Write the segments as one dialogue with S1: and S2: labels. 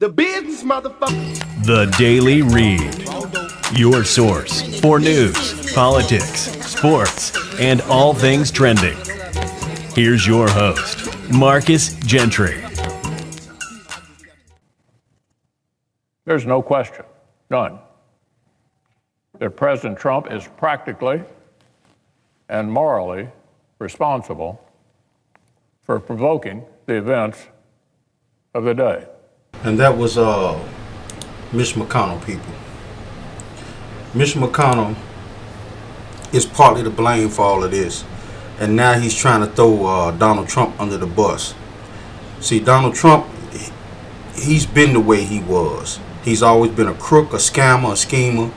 S1: The business, motherfucker.
S2: The Daily Read. Your source for news, politics, sports, and all things trending. Here's your host, Marcus Gentry.
S3: There's no question, none, that President Trump is practically and morally responsible for provoking the events of the day.
S4: And that was Mitch McConnell, people. Mitch McConnell is partly to blame for all of this. And now he's trying to throw Donald Trump under the bus. See, Donald Trump, he's been the way he was. He's always been a crook, a scammer, a schemer.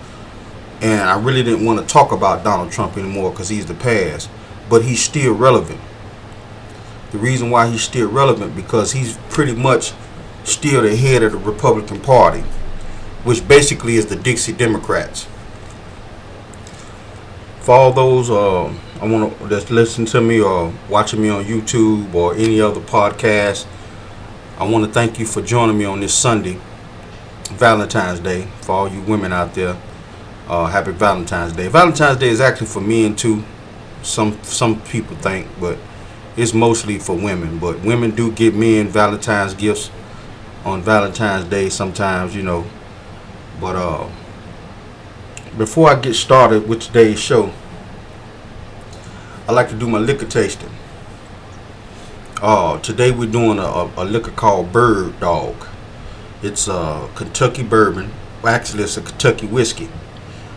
S4: And I really didn't want to talk about Donald Trump anymore because he's the past. But he's still relevant. The reason why he's still relevant because he's pretty much still the head of the Republican Party, which basically is the Dixie Democrats. For all those I want to that's listening to me or watching me on YouTube or any other podcast, I want to thank you for joining me on this Sunday, Valentine's Day. For all you women out there, happy Valentine's Day. Valentine's Day is actually for men too. Some people think, but it's mostly for women. But women do give men Valentine's gifts on Valentine's Day sometimes, you know. But before I get started with today's show, I like to do my liquor tasting. Today we're doing a liquor called Bird Dog. It's a Kentucky bourbon. Well, actually, it's a Kentucky whiskey,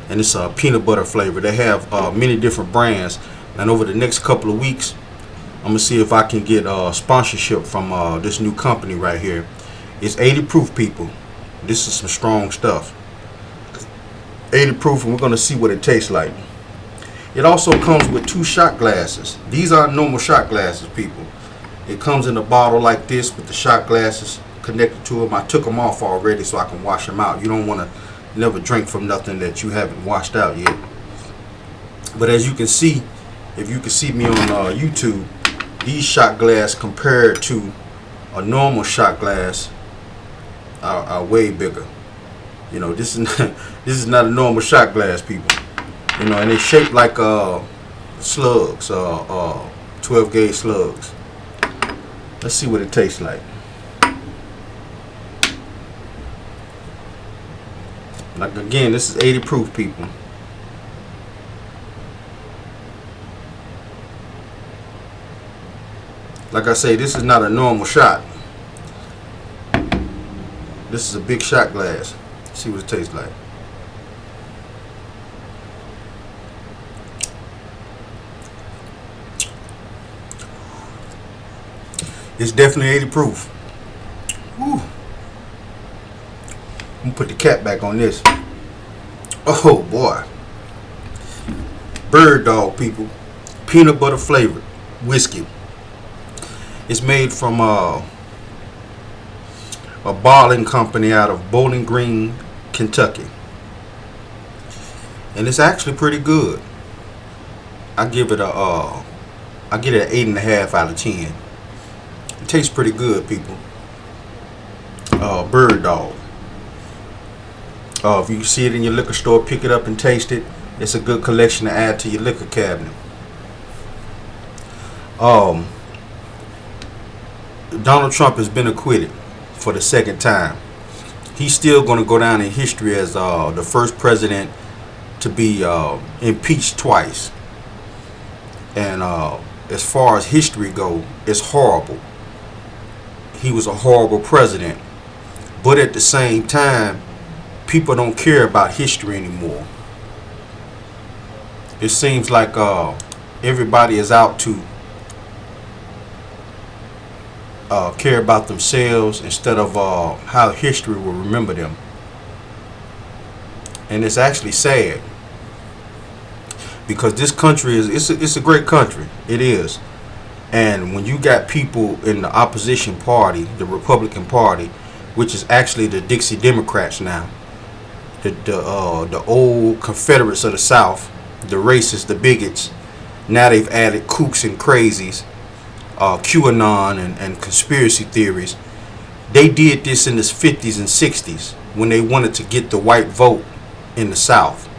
S4: and it's a peanut butter flavor. They have many different brands, and over the next couple of weeks, I'm gonna see if I can get sponsorship from this new company right here. It's 80 proof, people. This is some strong stuff. 80 proof, and we're gonna see what it tastes like. It also comes with 2 shot glasses. These are normal shot glasses, people. It comes in a bottle like this with the shot glasses connected to them. I took them off already so I can wash them out. You don't want to never drink from nothing that you haven't washed out yet. But as you can see, if you can see me on YouTube, these shot glass compared to a normal shot glass are way bigger. You know, this is not a normal shot glass, people. You know, and they're shaped like slugs, 12 gauge slugs. Let's see what it tastes like. Like again, this is 80 proof, people. Like I say, this is not a normal shot. This is a big shot glass. Let's see what it tastes like. It's definitely 80 proof. Woo. I'm gonna put the cap back on this. Oh boy. Bird Dog, people. Peanut butter flavored whiskey. It's made from a bottling company out of Bowling Green, Kentucky. And it's actually pretty good. I get it an 8.5 out of 10. It tastes pretty good, people. Bird Dog. If you see it in your liquor store, pick it up and taste it. It's a good collection to add to your liquor cabinet. Donald Trump has been acquitted for the second time. He's still going to go down in history as the first president to be impeached twice. And as far as history goes, it's horrible. He was a horrible president. But at the same time, people don't care about history anymore. It seems like everybody is out to care about themselves instead of how history will remember them. And it's actually sad because this country it's a great country. It is. And when you got people in the opposition party, the Republican Party, which is actually the Dixie Democrats now, the old Confederates of the South, the racists, the bigots, now they've added kooks and crazies, QAnon and conspiracy theories. They did this in the 50s and 60s when they wanted to get the white vote in the South.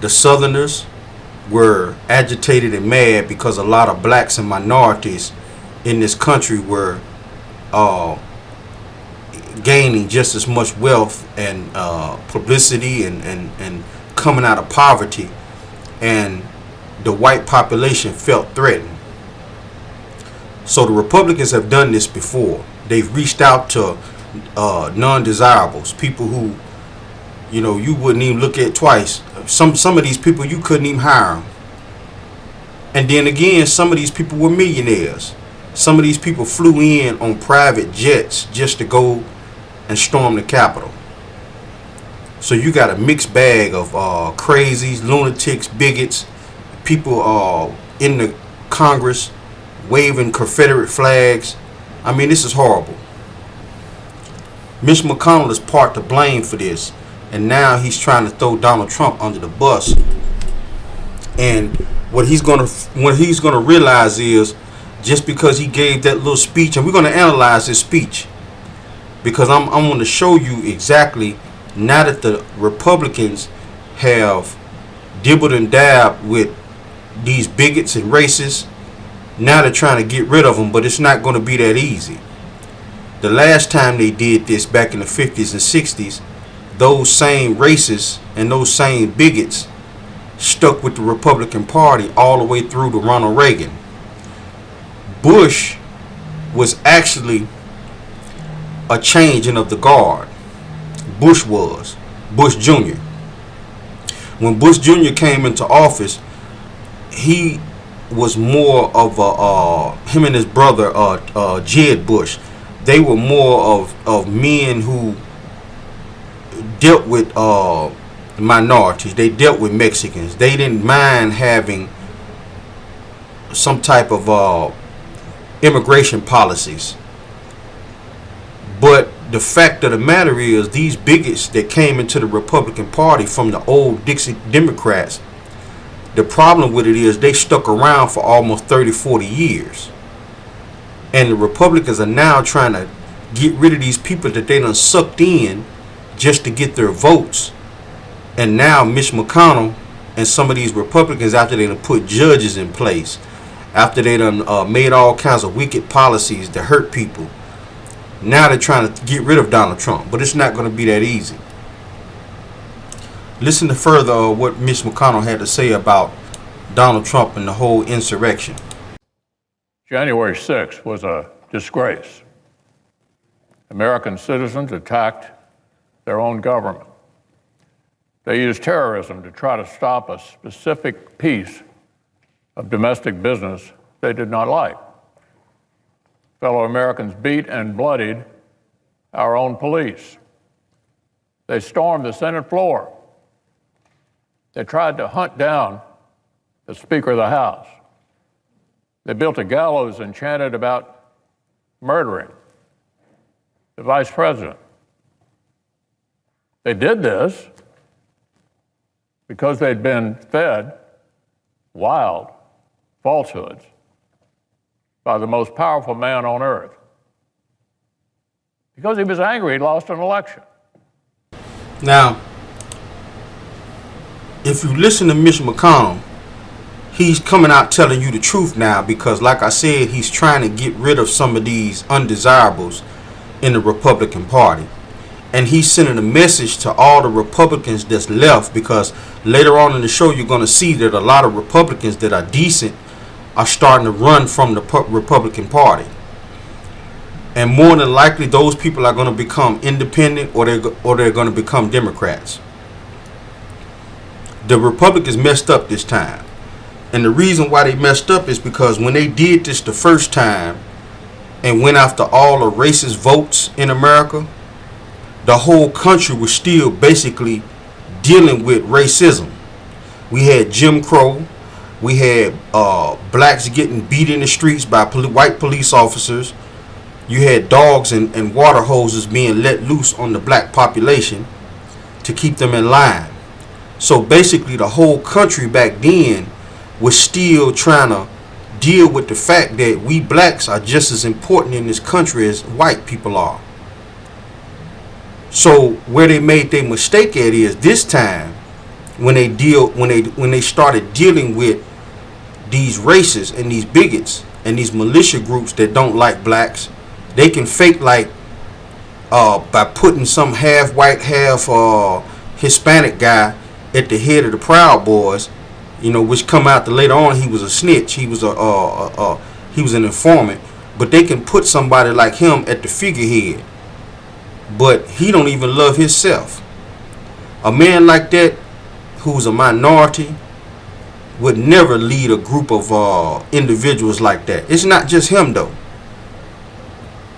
S4: The Southerners were agitated and mad because a lot of blacks and minorities in this country were gaining just as much wealth and publicity and coming out of poverty, and the white population felt threatened. So the Republicans have done this before. They've reached out to non-desirables, people who, you know, you wouldn't even look at twice. Some of these people you couldn't even hire them. And then again, some of these people were millionaires. Some of these people flew in on private jets just to go and storm the Capitol. So you got a mixed bag of crazies, lunatics, bigots, people in the Congress waving Confederate flags. I mean, this is horrible. Mitch McConnell is part to blame for this, and now he's trying to throw Donald Trump under the bus. And what he's gonna realize is, just because he gave that little speech, and we're gonna analyze his speech, because I'm going to show you exactly, now that the Republicans have dibbled and dabbed with these bigots and racists, now they're trying to get rid of them, but it's not going to be that easy. The last time they did this, back in the 50s and 60s, those same racists and those same bigots stuck with the Republican Party all the way through to Ronald Reagan. Bush was actually a changing of the guard. Bush Jr. When Bush Jr. came into office, he was more of him and his brother Jeb Bush. They were more of men who dealt with minorities. They dealt with Mexicans. They didn't mind having some type of immigration policies. But the fact of the matter is, these bigots that came into the Republican Party from the old Dixie Democrats, the problem with it is they stuck around for almost 30, 40 years. And the Republicans are now trying to get rid of these people that they done sucked in just to get their votes. And now Mitch McConnell and some of these Republicans, after they done put judges in place, after they done made all kinds of wicked policies to hurt people, now they're trying to get rid of Donald Trump. But it's not going to be that easy. Listen to further what Mitch McConnell had to say about Donald Trump and the whole insurrection.
S3: January 6th was a disgrace. American citizens attacked their own government. They used terrorism to try to stop a specific piece of domestic business they did not like. Fellow Americans beat and bloodied our own police. They stormed the Senate floor. They tried to hunt down the Speaker of the House. They built a gallows and chanted about murdering the Vice President. They did this because they'd been fed wild falsehoods by the most powerful man on earth. Because he was angry he'd lost an election.
S4: Now, if you listen to Mitch McConnell, he's coming out telling you the truth now, because like I said, he's trying to get rid of some of these undesirables in the Republican Party. And he's sending a message to all the Republicans that's left, because later on in the show you're going to see that a lot of Republicans that are decent are starting to run from the Republican Party. And more than likely those people are going to become independent, or they're going to become Democrats. The Republicans messed up this time. And the reason why they messed up is because when they did this the first time and went after all the racist votes in America, the whole country was still basically dealing with racism. We had Jim Crow. We had blacks getting beat in the streets by white police officers. You had dogs and water hoses being let loose on the black population to keep them in line. So basically the whole country back then was still trying to deal with the fact that we blacks are just as important in this country as white people are. So where they made their mistake at is this time when they started dealing with these racists and these bigots and these militia groups that don't like blacks, they can fake like by putting some half white, half Hispanic guy at the head of the Proud Boys, you know, which come out to later on he was a snitch, he was an informant, but they can put somebody like him at the figurehead, but he don't even love himself. A man like that who's a minority would never lead a group of individuals like that. It's not just him though.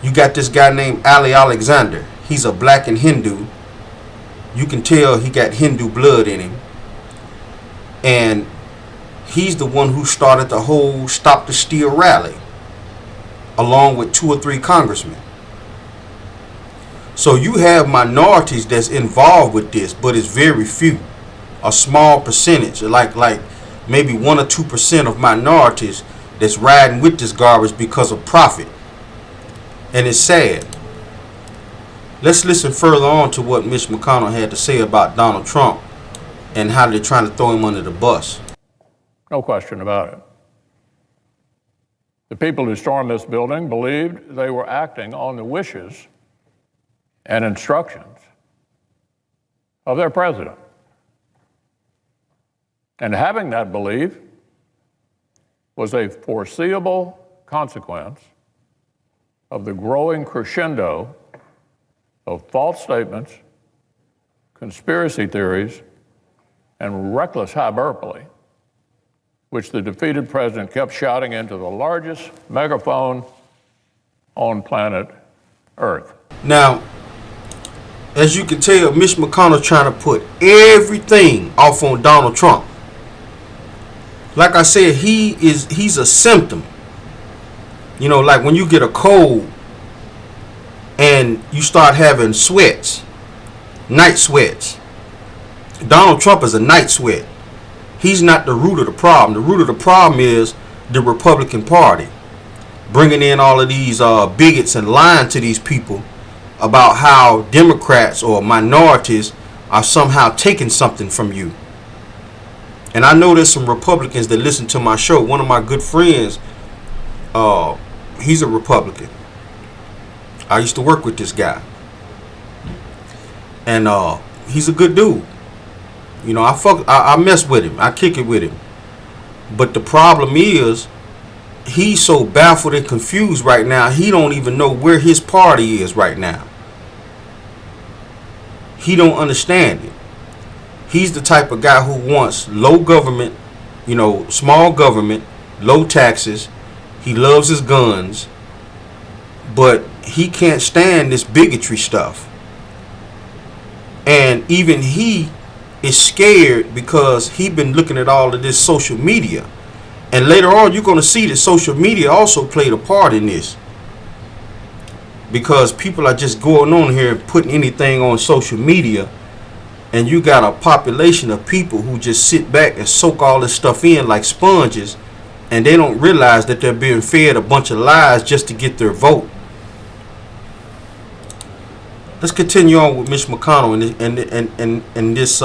S4: You got this guy named Ali Alexander. He's a black and Hindu. You can tell he got Hindu blood in him. And he's the one who started the whole Stop the Steal rally, along with 2 or 3 congressmen. So you have minorities that's involved with this, but it's very few. A small percentage, like maybe 1 or 2% of minorities that's riding with this garbage because of profit. And it's sad. Let's listen further on to what Mitch McConnell had to say about Donald Trump and how they're trying to throw him under the bus.
S3: No question about it. The people who stormed this building believed they were acting on the wishes and instructions of their president. And having that belief was a foreseeable consequence of the growing crescendo of false statements, conspiracy theories, and reckless hyperbole, which the defeated president kept shouting into the largest megaphone on planet Earth.
S4: Now, as you can tell, Mitch McConnell trying to put everything off on Donald Trump. Like I said, he's a symptom. You know, like when you get a cold and you start having sweats, night sweats. Donald Trump is a night sweat. He's not the root of the problem. The root of the problem is the Republican Party bringing in all of these bigots and lying to these people about how Democrats or minorities are somehow taking something from you. And I know there's some Republicans that listen to my show. One of my good friends, he's a Republican. I used to work with this guy. And he's a good dude. You know, I mess with him. I kick it with him. But the problem is, he's so baffled and confused right now, he don't even know where his party is right now. He don't understand it. He's the type of guy who wants low government, you know, small government, low taxes. He loves his guns. But he can't stand this bigotry stuff. And even he is scared because he's been looking at all of this social media. And later on, you're going to see that social media also played a part in this. Because people are just going on here and putting anything on social media. And you got a population of people who just sit back and soak all this stuff in like sponges. And they don't realize that they're being fed a bunch of lies just to get their vote. Let's continue on with Mitch McConnell and this.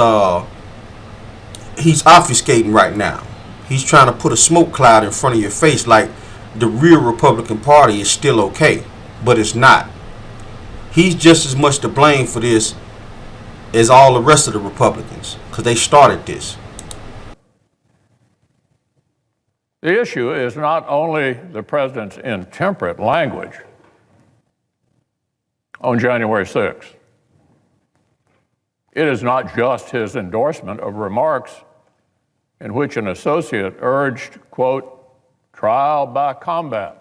S4: He's obfuscating right now. He's trying to put a smoke cloud in front of your face like the real Republican Party is still okay, but it's not. He's just as much to blame for this as all the rest of the Republicans, because they started this.
S3: The issue is not only the president's intemperate language on January 6th. It is not just his endorsement of remarks in which an associate urged, quote, trial by combat.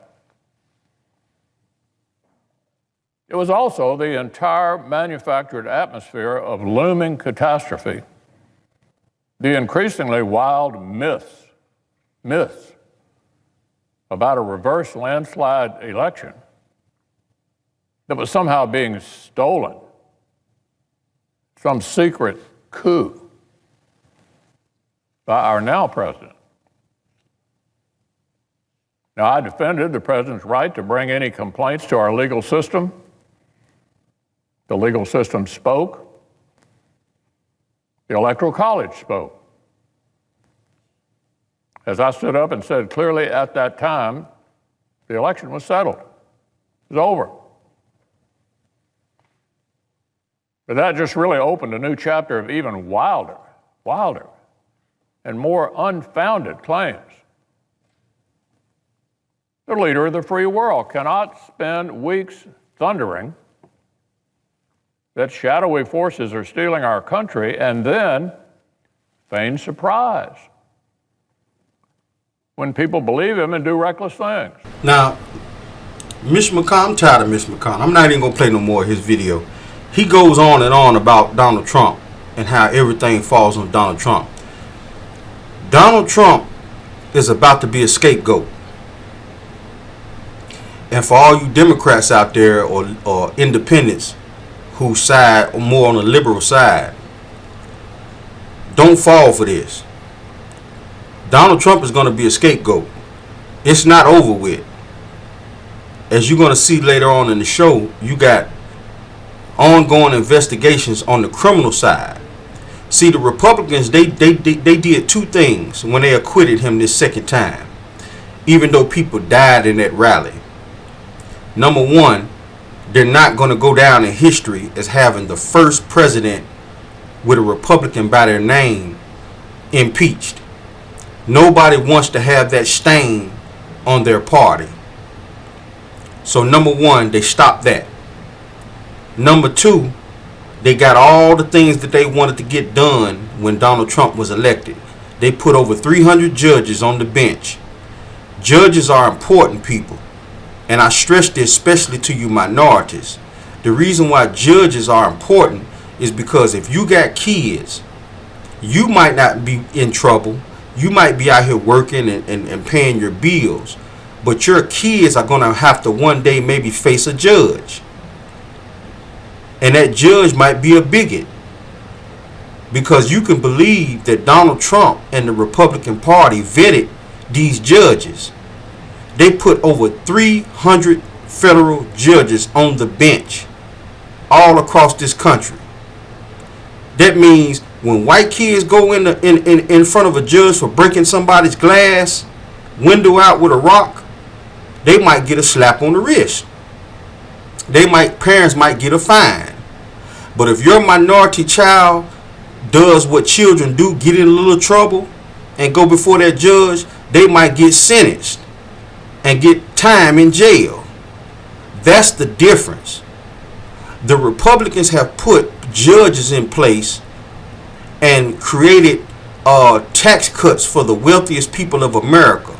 S3: It was also the entire manufactured atmosphere of looming catastrophe, the increasingly wild myths about a reverse landslide election that was somehow being stolen, some secret coup by our now president. Now, I defended the president's right to bring any complaints to our legal system. The legal system spoke. The Electoral College spoke. As I stood up and said clearly at that time, the election was settled. It was over. But that just really opened a new chapter of even wilder, and more unfounded claims. The leader of the free world cannot spend weeks thundering that shadowy forces are stealing our country and then feign surprise when people believe him and do reckless things.
S4: Now, Mitch McConnell, I'm tired of Mitch McConnell. I'm not even going to play no more of his video. He goes on and on about Donald Trump and how everything falls on Donald Trump. Donald Trump is about to be a scapegoat. And for all you Democrats out there or independents who side more on the liberal side, don't fall for this. Donald Trump is going to be a scapegoat. It's not over with. As you're going to see later on in the show, you got ongoing investigations on the criminal side. See, the Republicans, they did two things when they acquitted him this second time, even though people died in that rally. Number one, they're not going to go down in history as having the first president with a Republican by their name impeached. Nobody wants to have that stain on their party. So number one, they stopped that. Number two, they got all the things that they wanted to get done when Donald Trump was elected. They put over 300 judges on the bench. Judges are important people. And I stress this especially to you minorities. The reason why judges are important is because if you got kids, you might not be in trouble. You might be out here working and paying your bills. But your kids are going to have to one day maybe face a judge. And that judge might be a bigot. Because you can believe that Donald Trump and the Republican Party vetted these judges. They put over 300 federal judges on the bench all across this country. That means when white kids go in front of a judge for breaking somebody's glass window out with a rock, they might get a slap on the wrist. Parents might get a fine. But if your minority child does what children do, get in a little trouble and go before that judge, they might get sentenced and get time in jail. That's the difference. The Republicans have put judges in place and created tax cuts for the wealthiest people of America.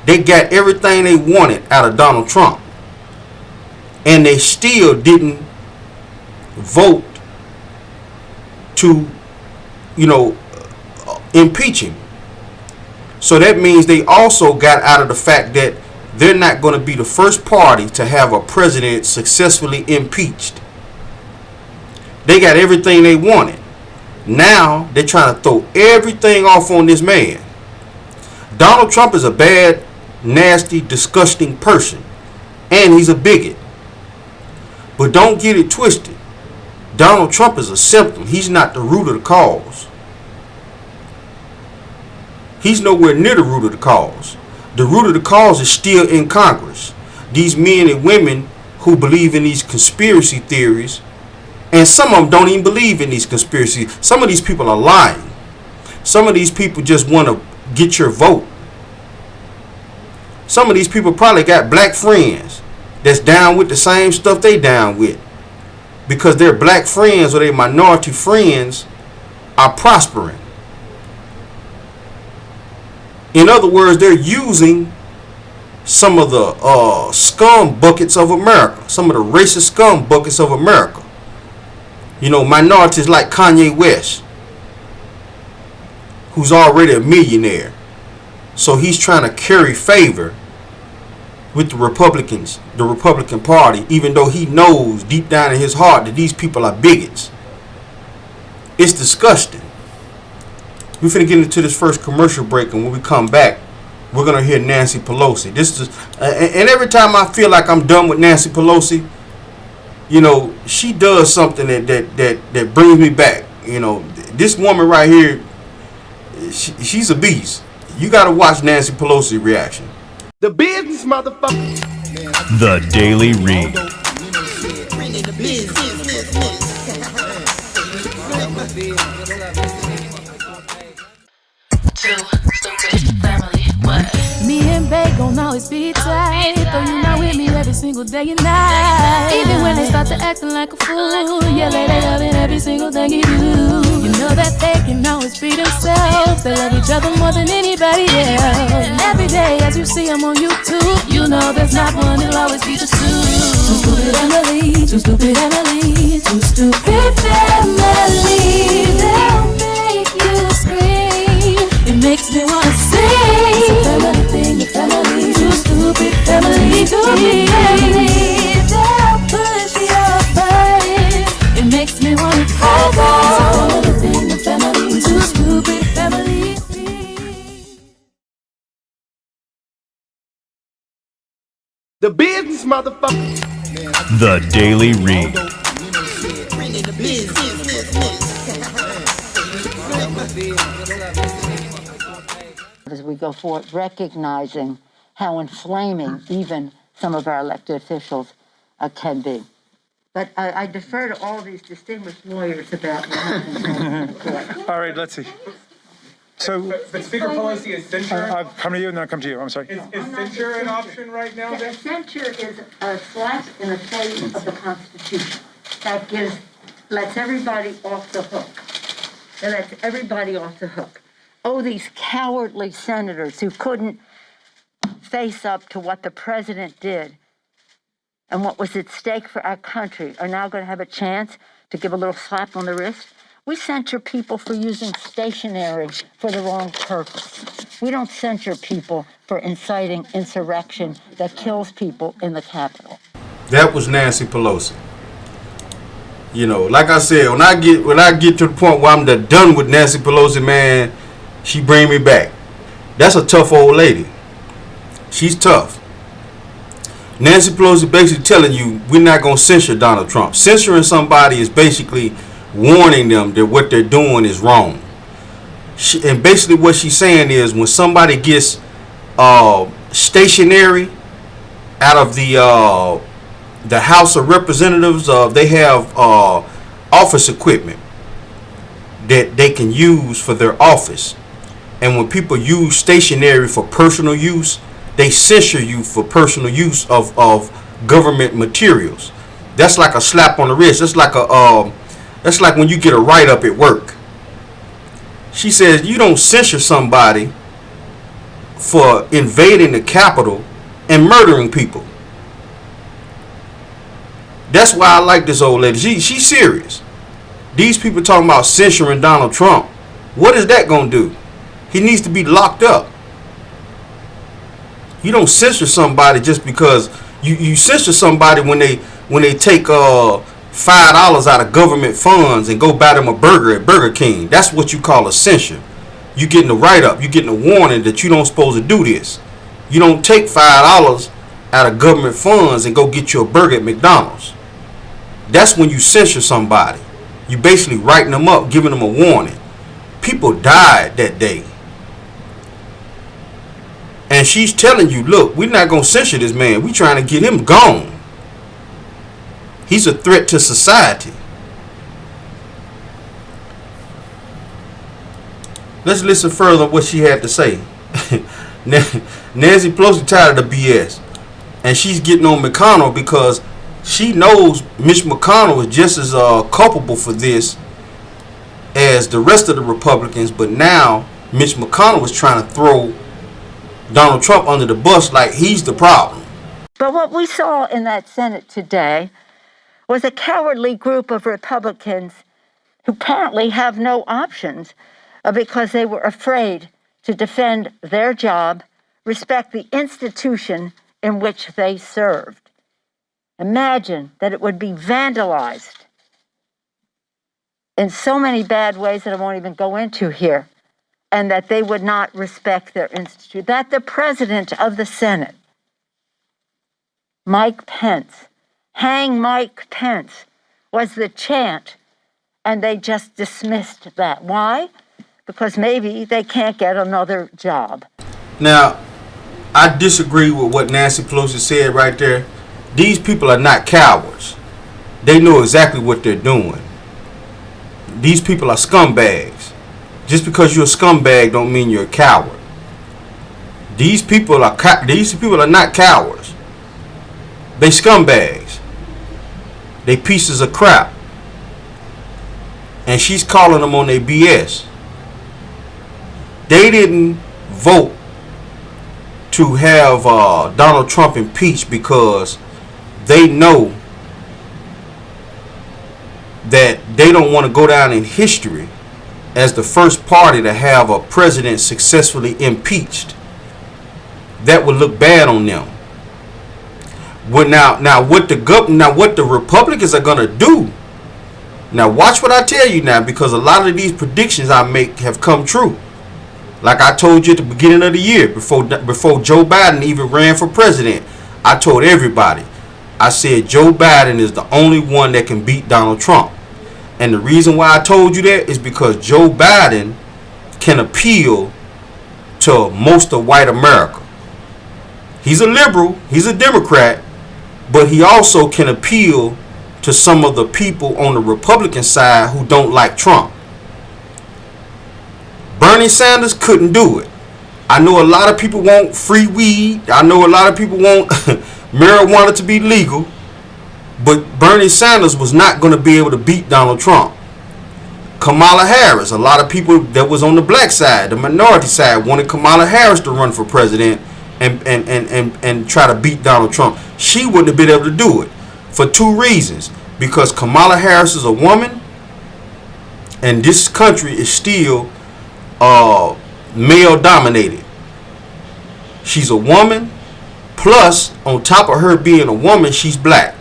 S4: They got everything they wanted out of Donald Trump. And they still didn't vote to, impeach him. So that means they also got out of the fact that they're not going to be the first party to have a president successfully impeached. They got everything they wanted. Now they're trying to throw everything off on this man. Donald Trump is a bad, nasty, disgusting person. And he's a bigot. But don't get it twisted. Donald Trump is a symptom. He's not the root of the cause. He's nowhere near the root of the cause. The root of the cause is still in Congress. These men and women who believe in these conspiracy theories, and some of them don't even believe in these conspiracies. Some of these people are lying. Some of these people just want to get your vote. Some of these people probably got black friends that's down with the same stuff they down with, because their black friends or their minority friends are prospering. In other words, they're using some of the scum buckets of America, some of the racist scum buckets of America. Minorities like Kanye West, who's already a millionaire. So he's trying to curry favor with the Republicans, the Republican Party, even though he knows deep down in his heart that these people are bigots. It's disgusting. We're finna get into this first commercial break, and when we come back, we're gonna hear Nancy Pelosi. This is, and every time I feel like I'm done with Nancy Pelosi, you know, she does something that brings me back. You know, this woman right here, she's a beast. You got to watch Nancy Pelosi reaction.
S1: The business, motherfucker.
S2: The Daily Read.
S5: Me and Bae gon' always be tight, though you not with me every single day and night. Even when they start to acting like a fool, yeah, they loving every single thing you do. You know that they can always be themselves. They love each other more than anybody else. And every day as you see them on YouTube, you know there's not one, it'll always be just two. Too stupid Emily, too stupid Emily, too stupid family. They'll make you scream. It makes me wanna sing. It's a family thing, a family. Too stupid family, stupid family. They'll push your buttons. It makes me wanna cry. It's a family thing, a family. Too stupid family.
S1: The business, motherfucker.
S2: The Daily Read.
S6: As we go forward, recognizing how inflaming even some of our elected officials can be. But I defer to all these distinguished lawyers about what happens in the court.
S7: All right, let's see. So,
S8: But Speaker Pelosi, is censure,
S7: I'll come to you and then I'll come to you. I'm sorry.
S8: is censure an option right now then?
S6: Censure is a slap in the face of the Constitution that lets everybody off the hook. That lets everybody off the hook. Oh, these cowardly senators who couldn't face up to what the president did and what was at stake for our country are now going to have a chance to give a little slap on the wrist. We censure people for using stationery for the wrong purpose. We don't censure people for inciting insurrection that kills people in the Capitol.
S4: That was Nancy Pelosi. You know, like I said, when I get to the point where I'm done with Nancy Pelosi, man, she bring me back. That's a tough old lady. She's tough. Nancy Pelosi basically telling you we're not going to censure Donald Trump. Censoring somebody is basically warning them that what they're doing is wrong. And basically what she's saying is when somebody gets stationary out of the House of Representatives, they have office equipment that they can use for their office. And when people use stationery for personal use, they censure you for personal use of government materials. That's like a slap on the wrist. That's like when you get a write-up at work. She says you don't censure somebody for invading the Capitol and murdering people. That's why I like this old lady. She's serious. These people talking about censoring Donald Trump. What is that going to do? He needs to be locked up. You don't censor somebody just because you censor somebody when they take $5 out of government funds and go buy them a burger at Burger King. That's what you call a censure. You getting a write-up. You getting a warning that you don't supposed to do this. You don't take $5 out of government funds and go get you a burger at McDonald's. That's when you censure somebody. You basically writing them up, giving them a warning. People died that day. And she's telling you, look, we're not going to censure this man. We're trying to get him gone. He's a threat to society. Let's listen further what she had to say. Nancy Pelosi tired of the BS. And she's getting on McConnell because she knows Mitch McConnell is just as culpable for this as the rest of the Republicans. But now Mitch McConnell is trying to throw Donald Trump under the bus like he's the problem.
S6: But what we saw in that Senate today was a cowardly group of Republicans who apparently have no options because they were afraid to defend their job, respect the institution in which they served. Imagine that it would be vandalized in so many bad ways that I won't even go into here. and that they would not respect their institute. That the president of the Senate, Mike Pence, hang Mike Pence, was the chant, and they just dismissed that. Why? Because maybe they can't get another job.
S4: Now, I disagree with what Nancy Pelosi said right there. These people are not cowards. They know exactly what they're doing. These people are scumbags. Just because you're a scumbag don't mean you're a coward. These people are not cowards. They scumbags. They pieces of crap. And she's calling them on their BS. They didn't vote to have Donald Trump impeached because they know that they don't want to go down in history as the first party to have a president successfully impeached. That would look bad on them. Well, now what the Republicans are gonna do? Now watch what I tell you now, because a lot of these predictions I make have come true. Like I told you at the beginning of the year, before Joe Biden even ran for president, I told everybody, I said Joe Biden is the only one that can beat Donald Trump. And the reason why I told you that is because Joe Biden can appeal to most of white America. He's a liberal, he's a Democrat, but he also can appeal to some of the people on the Republican side who don't like Trump. Bernie Sanders couldn't do it. I know a lot of people want free weed. I know a lot of people want marijuana to be legal. But Bernie Sanders was not going to be able to beat Donald Trump. Kamala Harris, a lot of people that was on the black side, the minority side, wanted Kamala Harris to run for president and try to beat Donald Trump. She wouldn't have been able to do it for two reasons. Because Kamala Harris is a woman, and this country is still male dominated. She's a woman, plus on top of her being a woman, she's black.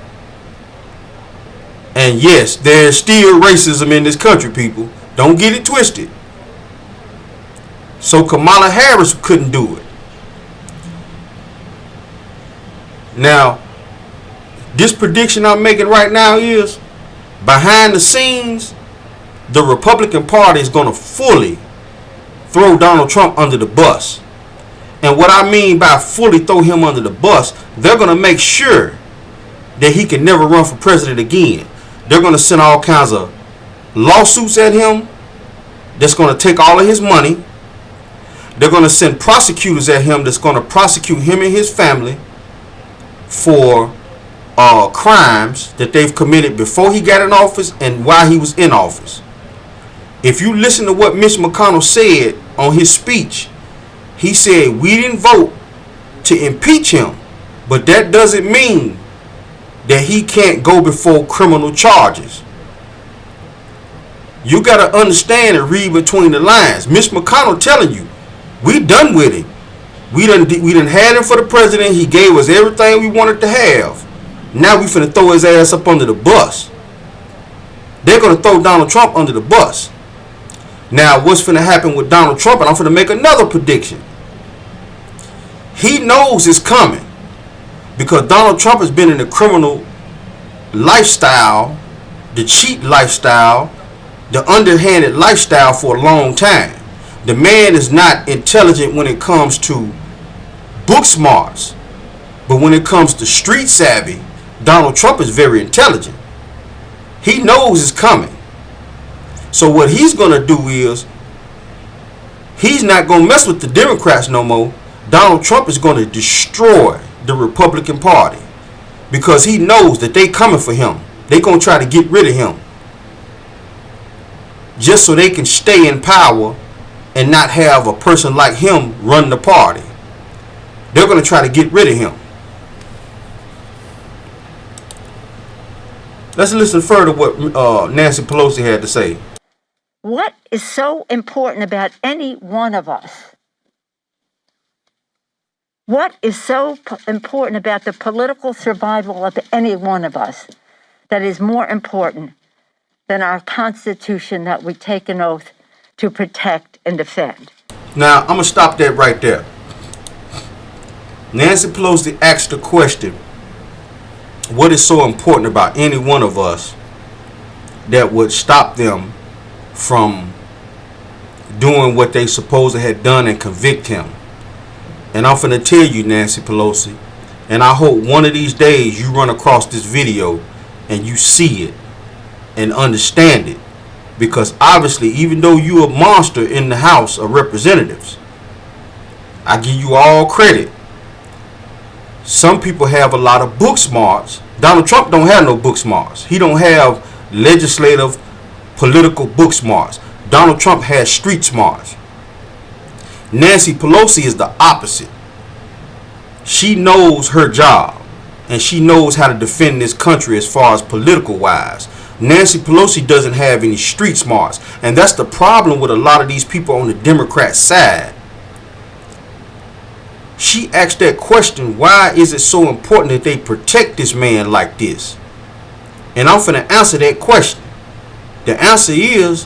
S4: And yes, there's still racism in this country, people. Don't get it twisted. So Kamala Harris couldn't do it. Now, this prediction I'm making right now is, behind the scenes, the Republican Party is going to fully throw Donald Trump under the bus. And what I mean by fully throw him under the bus, they're going to make sure that he can never run for president again. They're going to send all kinds of lawsuits at him that's going to take all of his money. They're going to send prosecutors at him that's going to prosecute him and his family for crimes that they've committed before he got in office and while he was in office. If you listen to what Mitch McConnell said on his speech, he said we didn't vote to impeach him, but that doesn't mean that he can't go before criminal charges. You got to understand and read between the lines. Mitch McConnell telling you, we done with him. We done had him for the president. He gave us everything we wanted to have. Now we finna throw his ass up under the bus. They're going to throw Donald Trump under the bus. Now, what's finna happen with Donald Trump, and I'm finna make another prediction. He knows it's coming because Donald Trump has been in the criminal lifestyle, the cheat lifestyle, the underhanded lifestyle for a long time. The man is not intelligent when it comes to book smarts, but when it comes to street savvy, Donald Trump is very intelligent. He knows it's coming. So what he's going to do is, he's not going to mess with the Democrats no more. Donald Trump is going to destroy the Republican Party because he knows that they coming for him. They're going to try to get rid of him just so they can stay in power and not have a person like him run the party. They're going to try to get rid of him. Let's listen further to what Nancy Pelosi had to say.
S6: What is so important about any one of us? What is so important about the political survival of any one of us that is more important than our Constitution that we take an oath to protect and defend?
S4: Now, I'm going to stop that right there. Nancy Pelosi asked the question, what is so important about any one of us that would stop them from doing what they supposedly had done and convict him? And I'm finna tell you, Nancy Pelosi, and I hope one of these days you run across this video and you see it and understand it. Because obviously, even though you're a monster in the House of Representatives, I give you all credit. Some people have a lot of book smarts. Donald Trump don't have no book smarts. He don't have legislative, political book smarts. Donald Trump has street smarts. Nancy Pelosi is the opposite. She knows her job, and she knows how to defend this country as far as political wise. Nancy Pelosi doesn't have any street smarts, and that's the problem with a lot of these people on the Democrat side. She asked that question, why is it so important that they protect this man like this? And I'm finna answer that question. The answer is,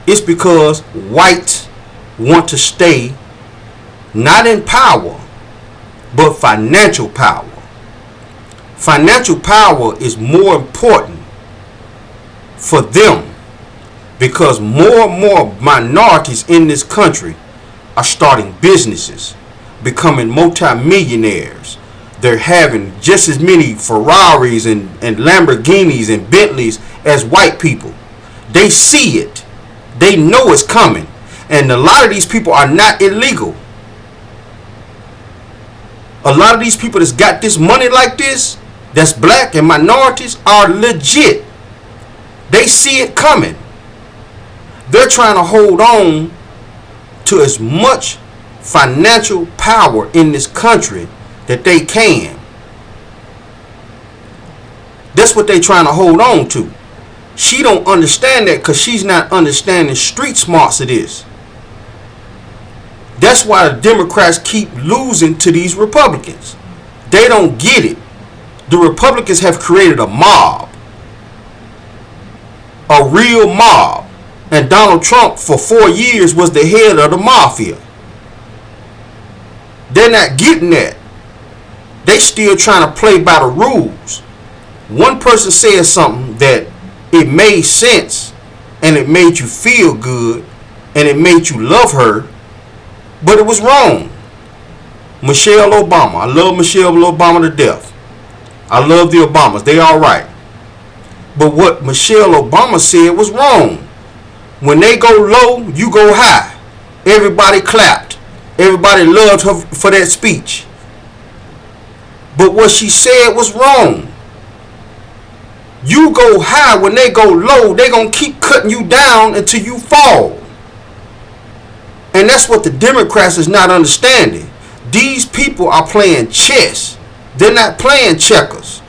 S4: it's because whites want to stay not in power, but financial power. Financial power is more important for them because more and more minorities in this country are starting businesses, becoming multimillionaires. They're having just as many Ferraris and Lamborghinis and Bentleys as white people. They see it. They know it's coming. And a lot of these people are not illegal. A lot of these people that's got this money like this, that's black and minorities, are legit. They see it coming. They're trying to hold on to as much financial power in this country that they can. That's what they're trying to hold on to. She don't understand that because she's not understanding street smarts of this. That's why the Democrats keep losing to these Republicans. They don't get it. The Republicans have created a mob. A real mob. And Donald Trump for 4 years was the head of the mafia. They're not getting that. They still trying to play by the rules. One person said something that it made sense and it made you feel good and it made you love her, but it was wrong. Michelle Obama. I love Michelle Obama to death. I love the Obamas. They all right. But what Michelle Obama said was wrong. When they go low, you go high. Everybody clapped. Everybody loved her for that speech. But what she said was wrong. You go high, when they go low, they're going to keep cutting you down until you fall. And that's what the Democrats is not understanding. These people are playing chess. They're not playing checkers.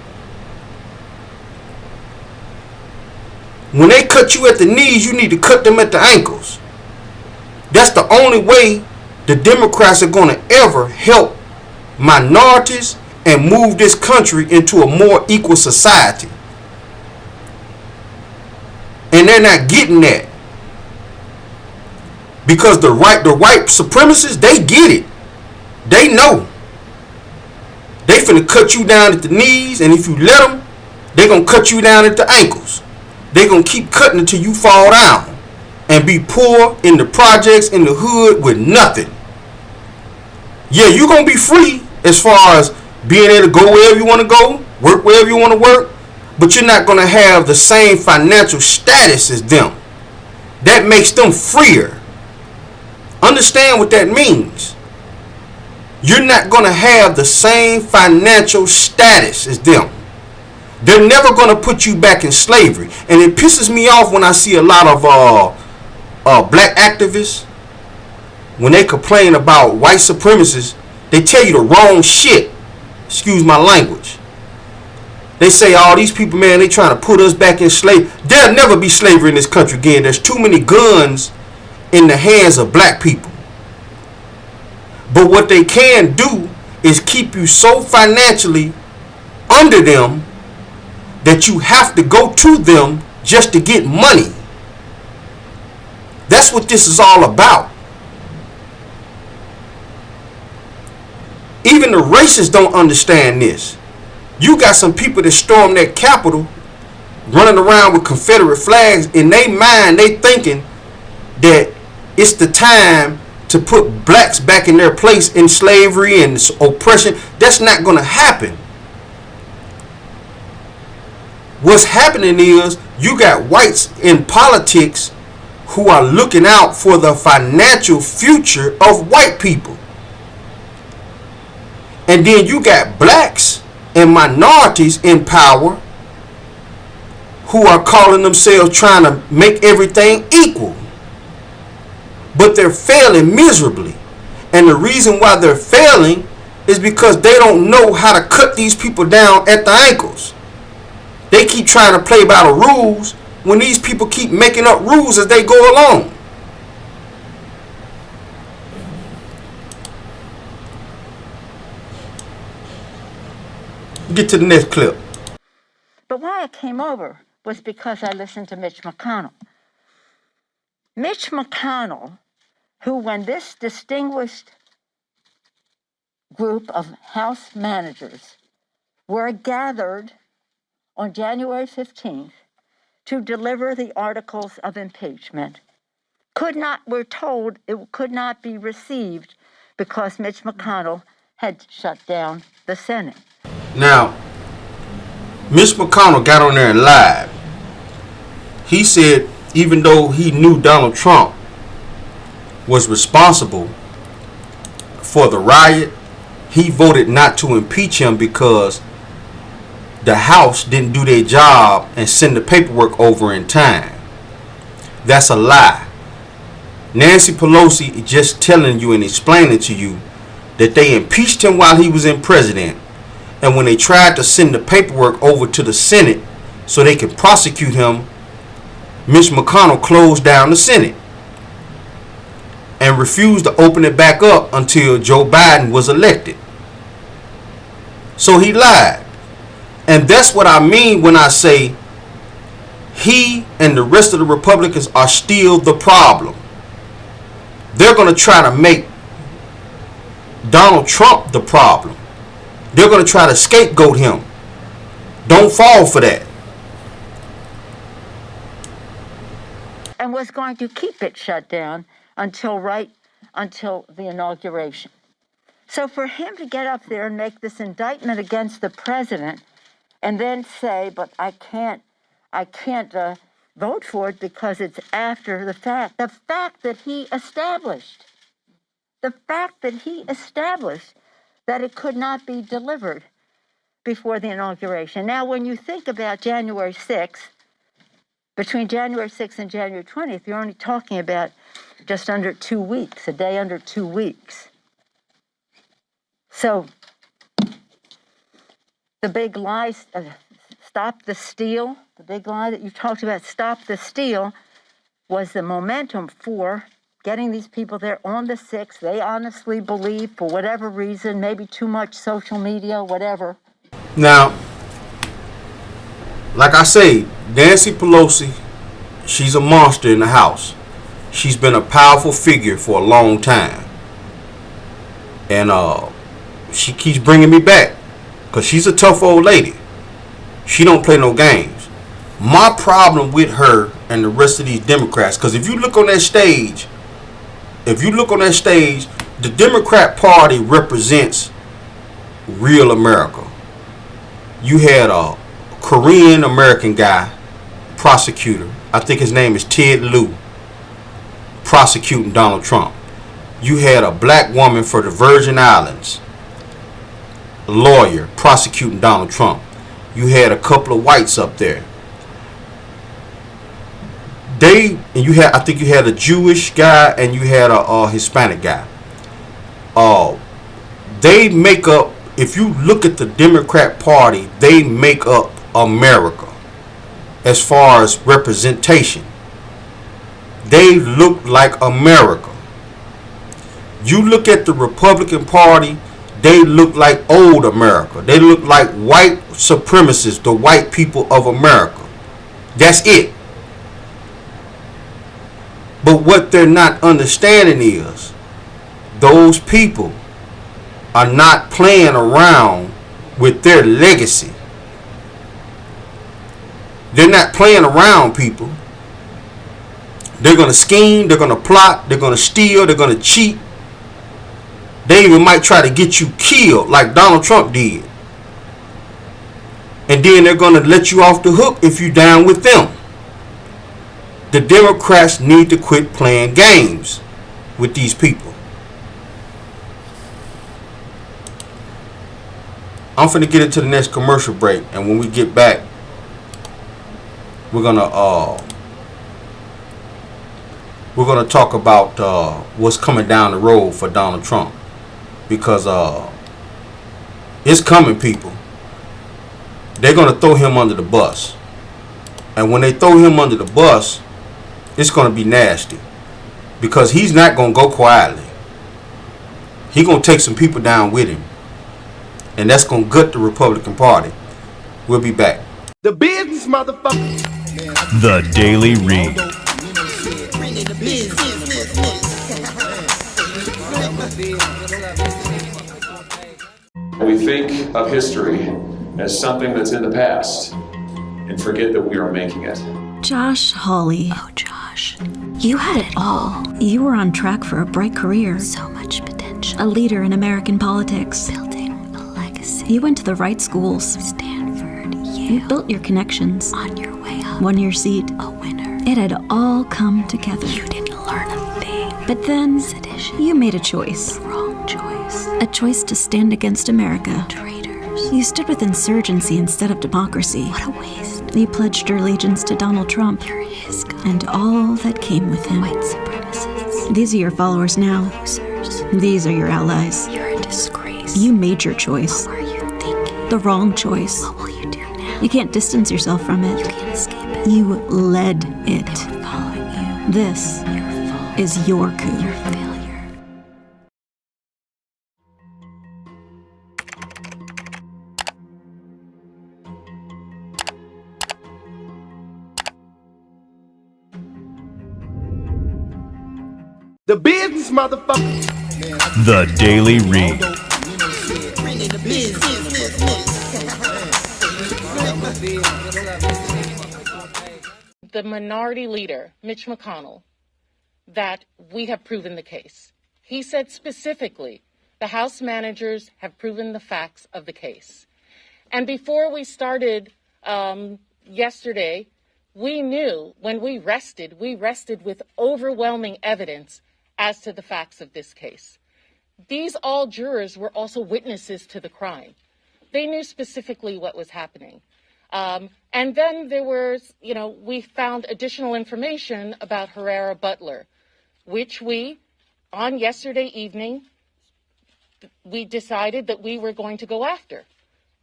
S4: When they cut you at the knees, you need to cut them at the ankles. That's the only way the Democrats are going to ever help minorities and move this country into a more equal society. And they're not getting that. Because the white supremacists, they get it. They know. They finna cut you down at the knees, and if you let them, they gonna cut you down at the ankles. They gonna keep cutting until you fall down and be poor in the projects in the hood with nothing. Yeah, you gonna be free as far as being able to go wherever you want to go, work wherever you want to work, but you're not gonna have the same financial status as them. That makes them freer. Understand what that means. You're not going to have the same financial status as them. They're never going to put you back in slavery. And it pisses me off when I see a lot of black activists, when they complain about white supremacists, they tell you the wrong shit. Excuse my language. They say, all these people, man, they trying to put us back in slavery. There'll never be slavery in this country again. There's too many guns in the hands of black people. But what they can do is keep you so financially under them that you have to go to them just to get money. That's what this is all about. Even the racists don't understand this. You got some people that stormed that Capitol running around with Confederate flags. In their mind, they thinking that it's the time to put blacks back in their place in slavery and oppression. That's not going to happen. What's happening is you got whites in politics who are looking out for the financial future of white people. And then you got blacks and minorities in power who are calling themselves trying to make everything equal. But they're failing miserably. And the reason why they're failing is because they don't know how to cut these people down at the ankles. They keep trying to play by the rules when these people keep making up rules as they go along. Get to the next clip.
S6: But why I came over was because I listened to Mitch McConnell. Mitch McConnell, who when this distinguished group of House managers were gathered on January 15th to deliver the articles of impeachment, we're told it could not be received because Mitch McConnell had shut down the Senate.
S4: Now, Mitch McConnell got on there and lied. He said even though he knew Donald Trump was responsible for the riot, he voted not to impeach him because the House didn't do their job and send the paperwork over in time. That's a lie. Nancy Pelosi is just telling you and explaining to you that they impeached him while he was in president, and when they tried to send the paperwork over to the Senate so they could prosecute him, Mitch McConnell closed down the Senate and refused to open it back up until Joe Biden was elected. So he lied. And that's what I mean when I say he and the rest of the Republicans are still the problem. They're going to try to make Donald Trump the problem. They're going to try to scapegoat him. Don't fall for that.
S6: And was going to keep it shut down until the inauguration. So for him to get up there and make this indictment against the president and then say, but I can't vote for it because it's after the fact that he established that it could not be delivered before the inauguration. Now, when you think about January 6th, between January 6th and January 20th, you're only talking about just under 2 weeks, a day under 2 weeks. So the big lie, stop the steal, the big lie that you talked about, stop the steal, was the momentum for getting these people there on the 6th. They honestly believe, for whatever reason, maybe too much social media, whatever.
S4: Now, like I say, Nancy Pelosi, she's a monster in the House. She's been a powerful figure for a long time. And she keeps bringing me back because she's a tough old lady. She don't play no games. My problem with her and the rest of these Democrats, because if you look on that stage, the Democrat Party represents real America. You had a Korean American guy, prosecutor. I think his name is Ted Lieu, prosecuting Donald Trump. You had a black woman for the Virgin Islands, a lawyer, prosecuting Donald Trump. You had a couple of whites up there. I think you had a Jewish guy and you had a Hispanic guy. They make up, if you look at the Democrat Party, they make up America as far as representation. They look like America. You look at the Republican Party, they look like old America. They look like white supremacists, the white people of America. That's it. But what they're not understanding is those people are not playing around with their legacy. They're not playing around, people. They're going to scheme, they're going to plot, they're going to steal, they're going to cheat. They even might try to get you killed like Donald Trump did. And then they're going to let you off the hook if you're down with them. The Democrats need to quit playing games with these people. I'm finna get into the next commercial break, and when we get back, we're gonna talk about what's coming down the road for Donald Trump, because it's coming, people. They're gonna throw him under the bus, and when they throw him under the bus, it's gonna be nasty, because he's not gonna go quietly. He's gonna take some people down with him, and that's gonna gut the Republican Party. We'll be back.
S1: The business, motherfucker.
S2: The Daily Read.
S9: We think of history as something that's in the past and forget that we are making it.
S10: Josh Hawley.
S11: Oh, Josh.
S10: You had it all. You were on track for a bright career.
S11: So much potential.
S10: A leader in American politics.
S11: Building a legacy.
S10: You went to the right schools.
S11: Stanford,
S10: You
S11: Yale.
S10: built your connections.
S11: On your way up.
S10: Won your seat.
S11: A winner.
S10: It had all come together.
S11: You didn't learn a thing.
S10: But then,
S11: Sedition.
S10: you made a choice.
S11: The wrong choice.
S10: A choice to stand against America.
S11: Traitors.
S10: You stood with insurgency instead of democracy.
S11: What a waste.
S10: You pledged your allegiance to Donald Trump.
S11: You're his guy.
S10: And all that came with him.
S11: White supremacists.
S10: These are your followers now.
S11: Losers.
S10: These are your allies.
S11: You're a disgrace.
S10: You made your choice.
S11: What were you thinking?
S10: The wrong choice.
S11: What will you do now?
S10: You can't distance yourself from
S11: You
S10: it.
S11: can't escape it.
S10: You led it.
S11: They were following you.
S10: This
S11: Your fault.
S10: is your coup.
S11: Your failure.
S1: The business, motherfucker.
S2: The Daily Read.
S12: The minority leader, Mitch McConnell, that we have proven the case. He said specifically, the House managers have proven the facts of the case. And before we started yesterday, we knew when we rested with overwhelming evidence as to the facts of this case. These all jurors were also witnesses to the crime. They knew specifically what was happening. And then there was, we found additional information about Herrera Butler, which on yesterday evening, we decided that we were going to go after.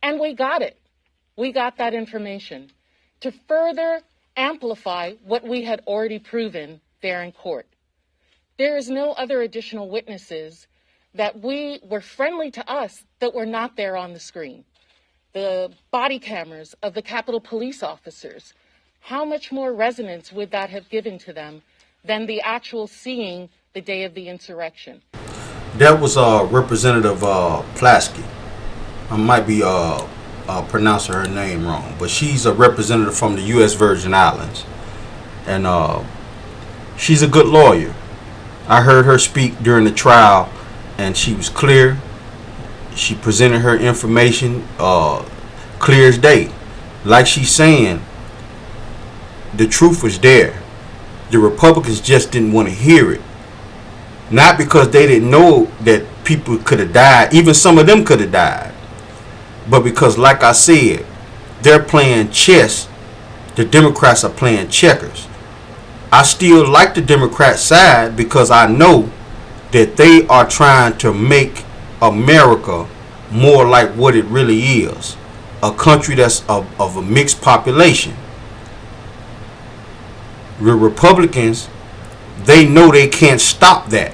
S12: And we got it. We got that information to further amplify what we had already proven there in court. There is no other additional witnesses that were friendly to us that were not there on the screen. The body cameras of the Capitol Police officers, how much more resonance would that have given to them than the actual seeing the day of the insurrection?
S4: That was Representative Plasky. I might be pronouncing her name wrong, but she's a representative from the U.S. Virgin Islands, and she's a good lawyer. I heard her speak during the trial, and she was clear. She presented her information clear as day. Like she's saying, the truth was there. The Republicans just didn't want to hear it. Not because they didn't know that people could have died, even some of them could have died, but because, like I said, they're playing chess. The Democrats are playing checkers. I still like the Democrat side because I know that they are trying to make America more like what it really is, a country that's of a mixed population. The Republicans, they know they can't stop that,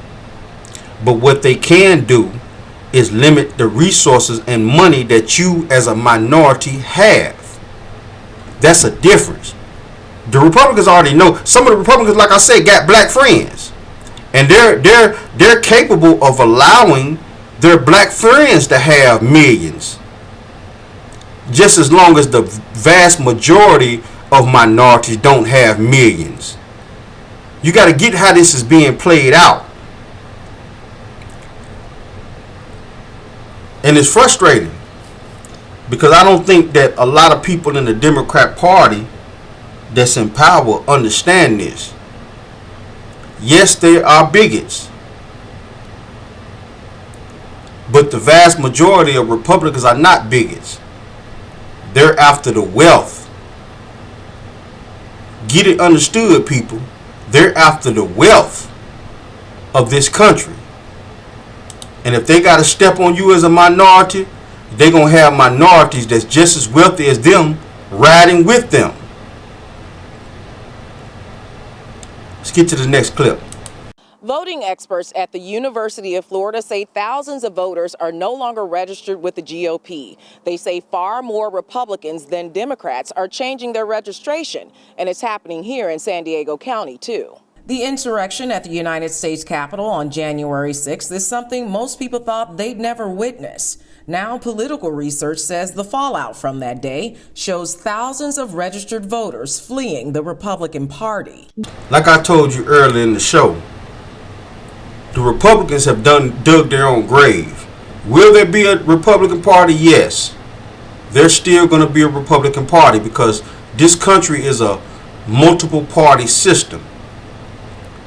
S4: but what they can do is limit the resources and money that you as a minority have. That's a difference. The Republicans already know. Some of the Republicans, like I said, got black friends, and they're capable of allowing their black friends to have millions, just as long as the vast majority of minorities don't have millions. You got to get how this is being played out. And it's frustrating because I don't think that a lot of people in the Democrat Party that's in power understand this. Yes, there are bigots, but the vast majority of Republicans are not bigots. They're after the wealth. Get it understood, people. They're after the wealth of this country. And if they got to step on you as a minority, they're going to have minorities that's just as wealthy as them riding with them. Let's get to the next clip.
S13: Voting experts at the University of Florida say thousands of voters are no longer registered with the GOP. They say far more Republicans than Democrats are changing their registration, and it's happening here in San Diego County, too. The insurrection at the United States Capitol on January 6th is something most people thought they'd never witness. Now, political research says the fallout from that day shows thousands of registered voters fleeing the Republican Party.
S4: Like I told you earlier in the show, the Republicans have dug their own grave. Will there be a Republican Party? Yes. There's still going to be a Republican Party because this country is a multiple party system.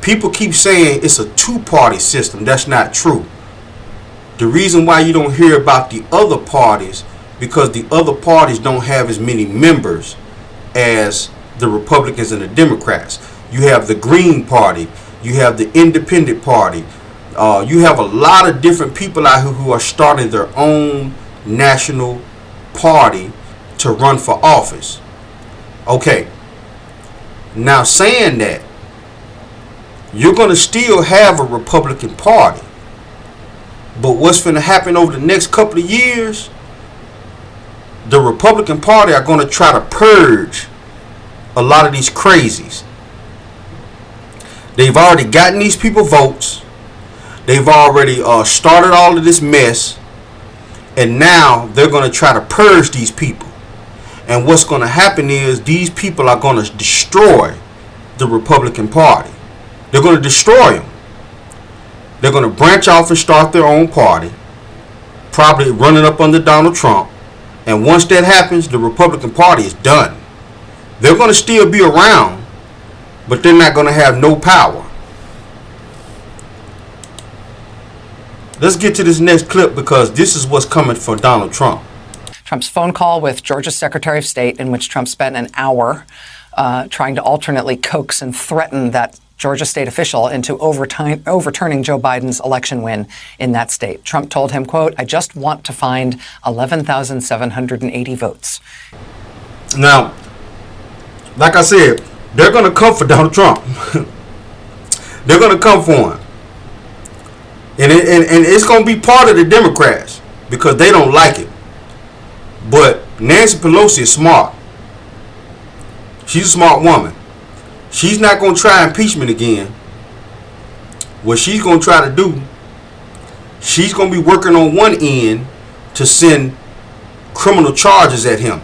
S4: People keep saying it's a two-party system. That's not true. The reason why you don't hear about the other parties, because the other parties don't have as many members as the Republicans and the Democrats. You have the Green Party. You have the Independent Party. You have a lot of different people out here who are starting their own national party to run for office. Okay. Now, saying that, you're going to still have a Republican Party. But what's going to happen over the next couple of years, the Republican Party are going to try to purge a lot of these crazies. They've already gotten these people votes. They've already started all of this mess. And now they're going to try to purge these people. And what's going to happen is these people are going to destroy the Republican Party. They're going to destroy them. They're going to branch off and start their own party, probably running up under Donald Trump. And once that happens, the Republican Party is done. They're going to still be around, but they're not going to have no power. Let's get to this next clip because this is what's coming for Donald Trump.
S14: Trump's phone call with Georgia's Secretary of State, in which Trump spent an hour trying to alternately coax and threaten that Georgia state official into overturning Joe Biden's election win in that state. Trump told him, quote, "I just want to find 11,780 votes."
S4: Now, like I said, they're going to come for Donald Trump. They're going to come for him. And it's going to be part of the Democrats because they don't like it. But Nancy Pelosi is smart. She's a smart woman. She's not going to try impeachment again. What she's going to try to do, she's going to be working on one end to send criminal charges at him.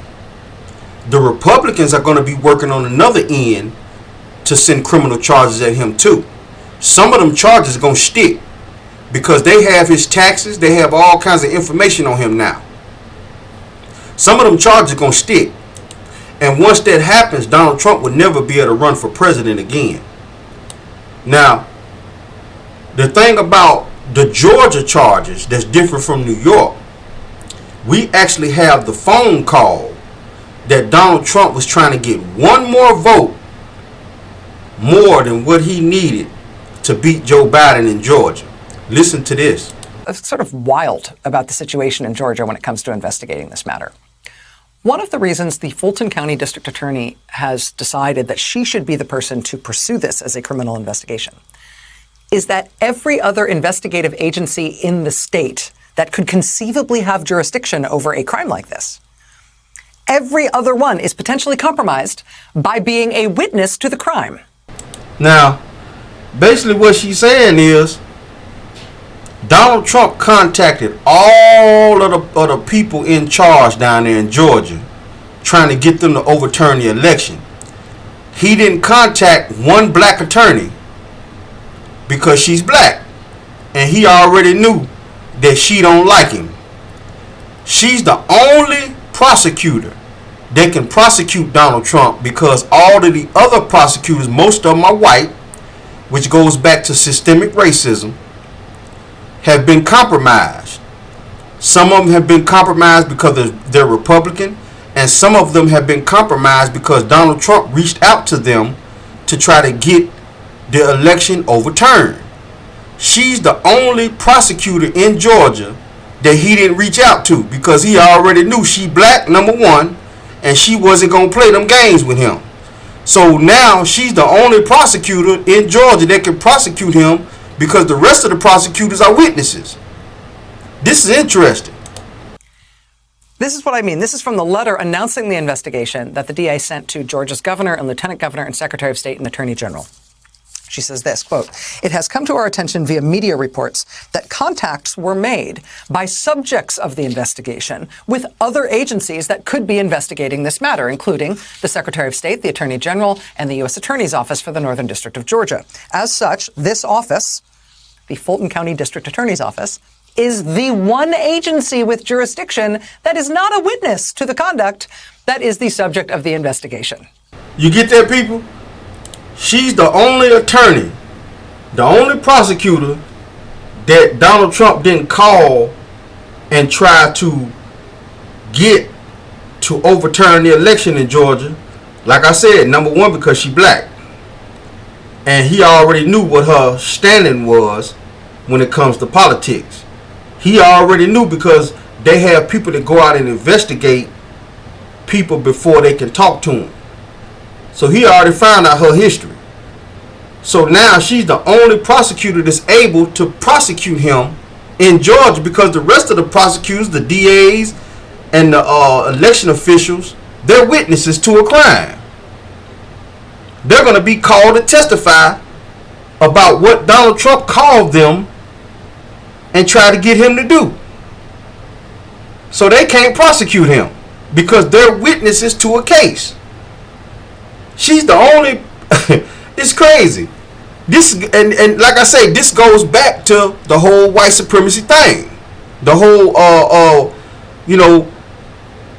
S4: The Republicans are going to be working on another end to send criminal charges at him too. Some of them charges are going to stick because they have his taxes. They have all kinds of information on him now. Some of them charges are going to stick. And once that happens, Donald Trump would never be able to run for president again. Now, the thing about the Georgia charges that's different from New York, we actually have the phone call that Donald Trump was trying to get one more vote more than what he needed to beat Joe Biden in Georgia. Listen to this.
S14: It's sort of wild about the situation in Georgia when it comes to investigating this matter. One of the reasons the Fulton County District Attorney has decided that she should be the person to pursue this as a criminal investigation is that every other investigative agency in the state that could conceivably have jurisdiction over a crime like this, every other one is potentially compromised by being a witness to the crime.
S4: Now, basically what she's saying is Donald Trump contacted all of the people in charge down there in Georgia, trying to get them to overturn the election. He didn't contact one black attorney because she's black, and he already knew that she don't like him. She's the only prosecutor that can prosecute Donald Trump, because all of the other prosecutors, most of them are white, which goes back to systemic racism, have been compromised. Some of them have been compromised because they're Republican, and some of them have been compromised because Donald Trump reached out to them to try to get the election overturned. She's the only prosecutor in Georgia that he didn't reach out to, because he already knew she black, number one, and she wasn't going to play them games with him. So now she's the only prosecutor in Georgia that can prosecute him, because the rest of the prosecutors are witnesses. This is interesting.
S14: This is what I mean. This is from the letter announcing the investigation that the DA sent to Georgia's governor and lieutenant governor and secretary of state and attorney general. She says this, quote, "It has come to our attention via media reports that contacts were made by subjects of the investigation with other agencies that could be investigating this matter, including the Secretary of State, the Attorney General, and the U.S. Attorney's Office for the Northern District of Georgia. As such, this office, the Fulton County District Attorney's Office, is the one agency with jurisdiction that is not a witness to the conduct that is the subject of the investigation."
S4: You get that, people? She's the only attorney, the only prosecutor that Donald Trump didn't call and try to get to overturn the election in Georgia. Like I said, number one, because she's black. And he already knew what her standing was when it comes to politics. He already knew, because they have people that go out and investigate people before they can talk to them. So he already found out her history. So now she's the only prosecutor that's able to prosecute him in Georgia, because the rest of the prosecutors, the DAs, and the election officials, they're witnesses to a crime. They're going to be called to testify about what Donald Trump called them and try to get him to do. So they can't prosecute him because they're witnesses to a case. She's the only... It's crazy. This and like I say, this goes back to the whole white supremacy thing. The whole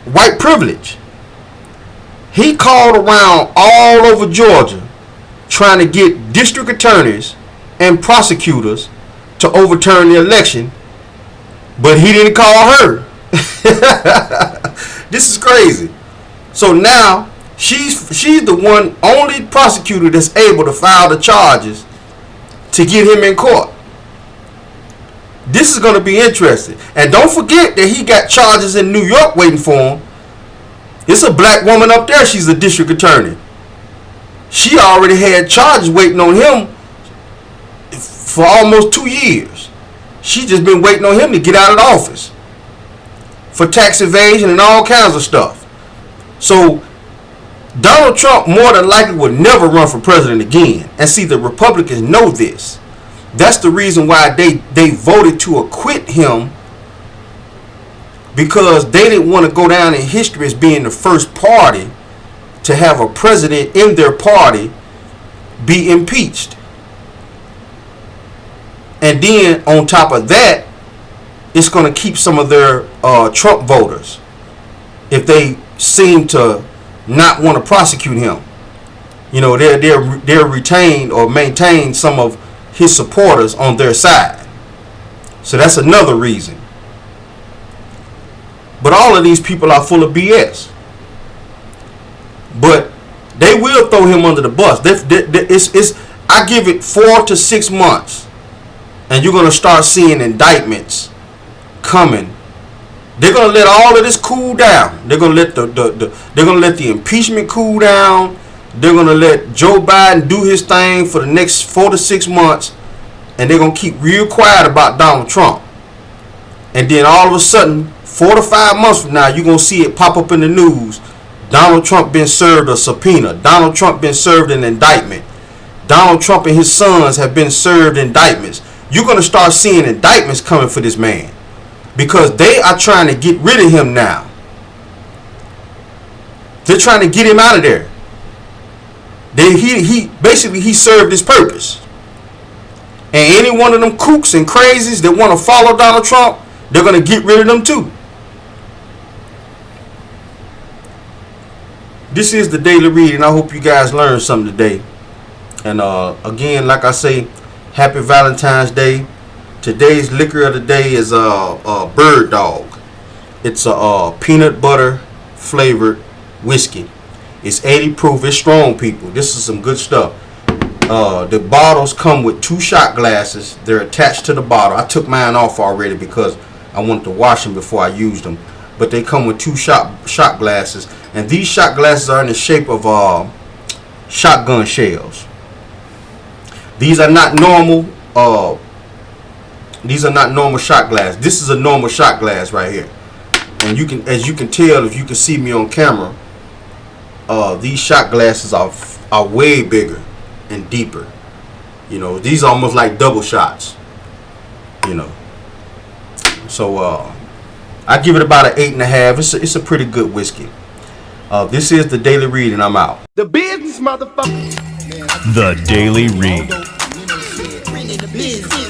S4: white privilege. He called around all over Georgia trying to get district attorneys and prosecutors to overturn the election, but he didn't call her. This is crazy. So now she's the one only prosecutor that's able to file the charges to get him in court. This is going to be interesting. And don't forget that he got charges in New York waiting for him. It's a black woman up there. She's a district attorney. She already had charges waiting on him for almost 2 years. She just been waiting on him to get out of the office for tax evasion and all kinds of stuff. So Donald Trump more than likely would never run for president again. And see, the Republicans know this. That's the reason why they voted to acquit him, because they didn't want to go down in history as being the first party to have a president in their party be impeached. And then on top of that, it's going to keep some of their Trump voters if they seem to not want to prosecute him. You know, they'll retain or maintain some of his supporters on their side. So that's another reason. But all of these people are full of BS. But they will throw him under the bus. I give it 4 to 6 months, and you're going to start seeing indictments coming. They're going to let all of this cool down. They're going to let they're going to let the impeachment cool down. They're going to let Joe Biden do his thing for the next 4 to 6 months, and they're going to keep real quiet about Donald Trump. And then all of a sudden, 4 to 5 months from now, you're going to see it pop up in the news. Donald Trump been served a subpoena. Donald Trump been served an indictment. Donald Trump and his sons have been served indictments. you're going to start seeing indictments coming for this man, because they are trying to get rid of him now. They're trying to get him out of there. He basically served his purpose. And any one of them kooks and crazies that want to follow Donald Trump, they're going to get rid of them too. This is the Daily Read, and I hope you guys learned something today. And again, like I say, happy Valentine's Day. Today's liquor of the day is Bird Dog. It's a peanut butter flavored whiskey. It's 80 proof. It's strong, people. This is some good stuff. The bottles come with 2 shot glasses. They're attached to the bottle. I took mine off already because I wanted to wash them before I used them. But they come with 2 shot glasses, and these shot glasses are in the shape of shotgun shells. These are not normal. These are not normal shot glass. This is a normal shot glass right here, and you can, as you can tell, if you can see me on camera, these shot glasses are way bigger and deeper. You know, these are almost like double shots. You know, so I give it about an 8.5. It's a pretty good whiskey. This is the Daily Read, and I'm out.
S1: The business, motherfucker.
S2: The Daily Read.
S1: Business.